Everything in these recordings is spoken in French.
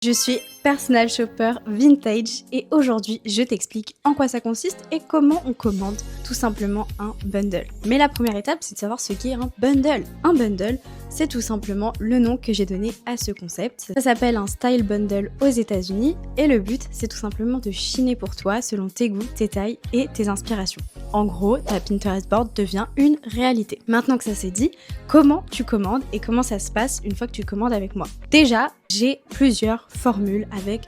Je suis personal shopper vintage et aujourd'hui je t'explique en quoi ça consiste et comment on commande tout simplement un bundle. Mais la première étape, c'est de savoir ce qu'est un bundle. Un bundle, c'est tout simplement le nom que j'ai donné à ce concept. Ça s'appelle un style bundle aux États-Unis et le but, c'est tout simplement de chiner pour toi selon tes goûts, tes tailles et tes inspirations. En gros, ta Pinterest board devient une réalité. Maintenant que ça c'est dit, comment tu commandes et comment ça se passe une fois que tu commandes avec moi? Déjà, j'ai plusieurs formules avec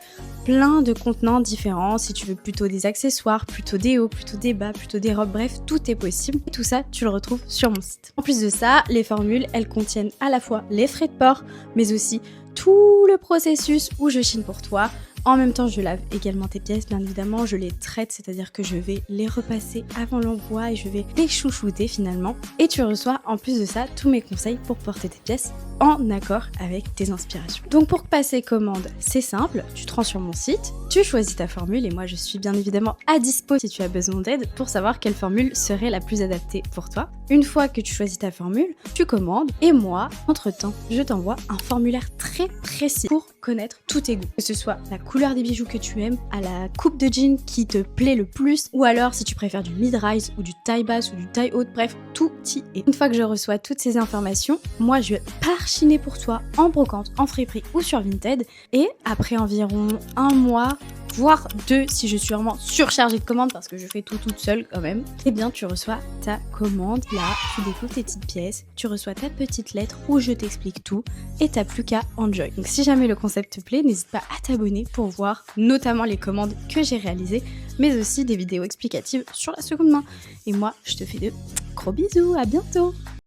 plein de contenants différents. Si tu veux plutôt des accessoires, plutôt des hauts, plutôt des bas, plutôt des robes, bref, tout est possible. Et tout ça, tu le retrouves sur mon site. En plus de ça, les formules, elles contiennent à la fois les frais de port, mais aussi tout le processus où je chine pour toi. En même temps, je lave également tes pièces, bien évidemment, je les traite, c'est-à-dire que je vais les repasser avant l'envoi et je vais les chouchouter finalement. Et tu reçois en plus de ça tous mes conseils pour porter tes pièces en accord avec tes inspirations. Donc pour passer commande, c'est simple, tu te rends sur mon site, tu choisis ta formule et moi je suis bien évidemment à dispo si tu as besoin d'aide pour savoir quelle formule serait la plus adaptée pour toi. Une fois que tu choisis ta formule, tu commandes et moi, entre-temps, je t'envoie un formulaire très précis pour connaître tous tes goûts. Que ce soit la couleur des bijoux que tu aimes, à la coupe de jean qui te plaît le plus, ou alors si tu préfères du mid-rise ou du taille basse ou du taille haute, bref, tout y est. Une fois que je reçois toutes ces informations, moi je pars chiner pour toi en brocante, en friperie ou sur Vinted et après environ un mois, voire 2 si je suis vraiment surchargée de commandes parce que je fais tout toute seule quand même, eh bien tu reçois ta commande, là tu découvres tes petites pièces, tu reçois ta petite lettre où je t'explique tout et t'as plus qu'à enjoy. Donc si jamais le concept te plaît, n'hésite pas à t'abonner pour voir notamment les commandes que j'ai réalisées, mais aussi des vidéos explicatives sur la seconde main. Et moi je te fais de gros bisous, à bientôt!